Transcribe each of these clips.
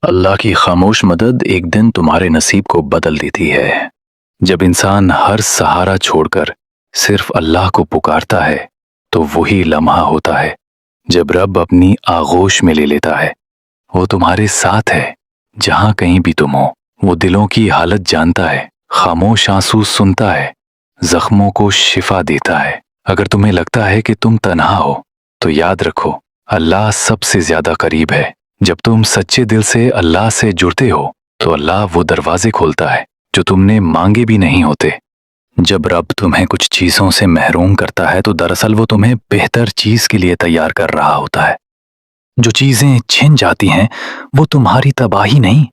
اللہ کی خاموش مدد ایک دن تمہارے نصیب کو بدل دیتی ہے۔ جب انسان ہر سہارا چھوڑ کر صرف اللہ کو پکارتا ہے تو وہی لمحہ ہوتا ہے جب رب اپنی آغوش میں لے لیتا ہے۔ وہ تمہارے ساتھ ہے جہاں کہیں بھی تم ہو۔ وہ دلوں کی حالت جانتا ہے، خاموش آنسو سنتا ہے، زخموں کو شفا دیتا ہے۔ اگر تمہیں لگتا ہے کہ تم تنہا ہو تو یاد رکھو، اللہ سب سے زیادہ قریب ہے۔ جب تم سچے دل سے اللہ سے جڑتے ہو تو اللہ وہ دروازے کھولتا ہے جو تم نے مانگے بھی نہیں ہوتے۔ جب رب تمہیں کچھ چیزوں سے محروم کرتا ہے تو دراصل وہ تمہیں بہتر چیز کے لیے تیار کر رہا ہوتا ہے۔ جو چیزیں چھن جاتی ہیں وہ تمہاری تباہی نہیں،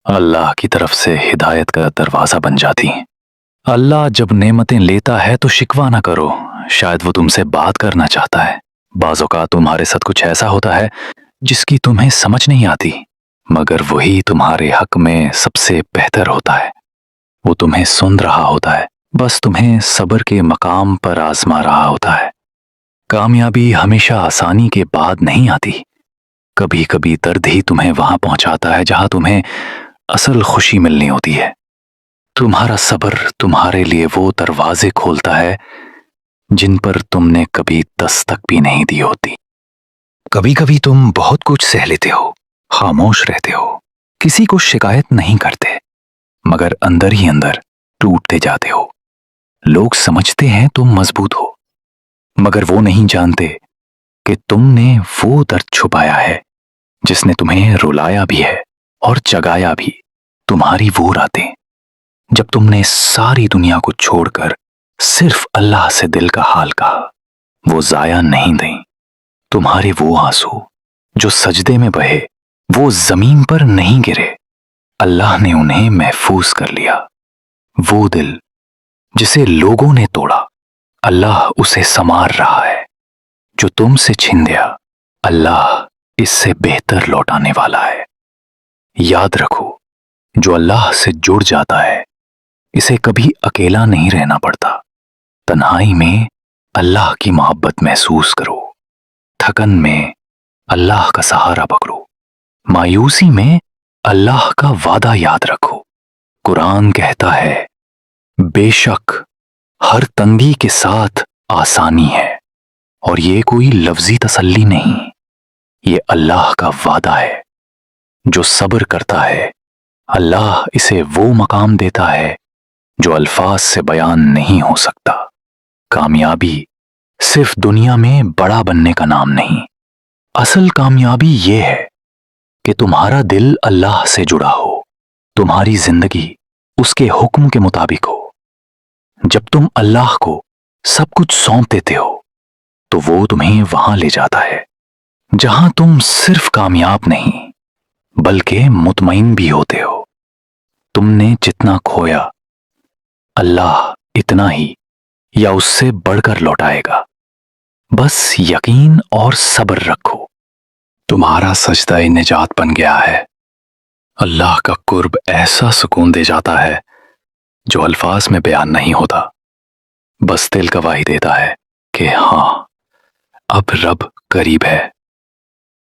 اللہ کی طرف سے ہدایت کا دروازہ بن جاتی ہیں۔ اللہ جب نعمتیں لیتا ہے تو شکوہ نہ کرو، شاید وہ تم سے بات کرنا چاہتا ہے۔ بعض اوقات تمہارے ساتھ کچھ ایسا ہوتا ہے جس کی تمہیں سمجھ نہیں آتی، مگر وہی تمہارے حق میں سب سے بہتر ہوتا ہے۔ وہ تمہیں سن رہا ہوتا ہے، بس تمہیں صبر کے مقام پر آزما رہا ہوتا ہے۔ کامیابی ہمیشہ آسانی کے بعد نہیں آتی، کبھی کبھی درد ہی تمہیں وہاں پہنچاتا ہے جہاں تمہیں اصل خوشی ملنی ہوتی ہے۔ تمہارا صبر تمہارے لیے وہ دروازے کھولتا ہے جن پر تم نے کبھی دستک بھی نہیں دی ہوتی۔ کبھی کبھی تم بہت کچھ سہ لیتے ہو، خاموش رہتے ہو، کسی کو شکایت نہیں کرتے، مگر اندر ہی اندر ٹوٹتے جاتے ہو۔ لوگ سمجھتے ہیں تم مضبوط ہو، مگر وہ نہیں جانتے کہ تم نے وہ درد چھپایا ہے جس نے تمہیں رلایا بھی ہے اور جگایا بھی۔ تمہاری وہ راتیں جب تم نے ساری دنیا کو چھوڑ کر صرف اللہ سے دل کا حال کہا، وہ ضائع نہیں گئیں۔ تمہارے وہ آنسو جو سجدے میں بہے وہ زمین پر نہیں گرے، اللہ نے انہیں محفوظ کر لیا۔ وہ دل جسے لوگوں نے توڑا، اللہ اسے سنوار رہا ہے۔ جو تم سے چھن گیا، اللہ اس سے بہتر لوٹانے والا ہے۔ یاد رکھو، جو اللہ سے جڑ جاتا ہے اسے کبھی اکیلا نہیں رہنا پڑتا۔ تنہائی میں اللہ کی محبت محسوس کرو، تھکن میں اللہ کا سہارا پکڑو، مایوسی میں اللہ کا وعدہ یاد رکھو۔ قرآن کہتا ہے، بے شک ہر تنگی کے ساتھ آسانی ہے، اور یہ کوئی لفظی تسلی نہیں، یہ اللہ کا وعدہ ہے۔ جو صبر کرتا ہے اللہ اسے وہ مقام دیتا ہے جو الفاظ سے بیان نہیں ہو سکتا۔ کامیابی صرف دنیا میں بڑا بننے کا نام نہیں، اصل کامیابی یہ ہے کہ تمہارا دل اللہ سے جڑا ہو، تمہاری زندگی اس کے حکم کے مطابق ہو۔ جب تم اللہ کو سب کچھ سونپ دیتے ہو تو وہ تمہیں وہاں لے جاتا ہے جہاں تم صرف کامیاب نہیں بلکہ مطمئن بھی ہوتے ہو۔ تم نے جتنا کھویا اللہ اتنا ہی یا اس سے بڑھ کر لوٹائے گا، بس یقین اور صبر رکھو۔ تمہارا سجدہ نجات بن گیا ہے۔ اللہ کا قرب ایسا سکون دے جاتا ہے جو الفاظ میں بیان نہیں ہوتا، بس دل گواہی دیتا ہے کہ ہاں، اب رب قریب ہے۔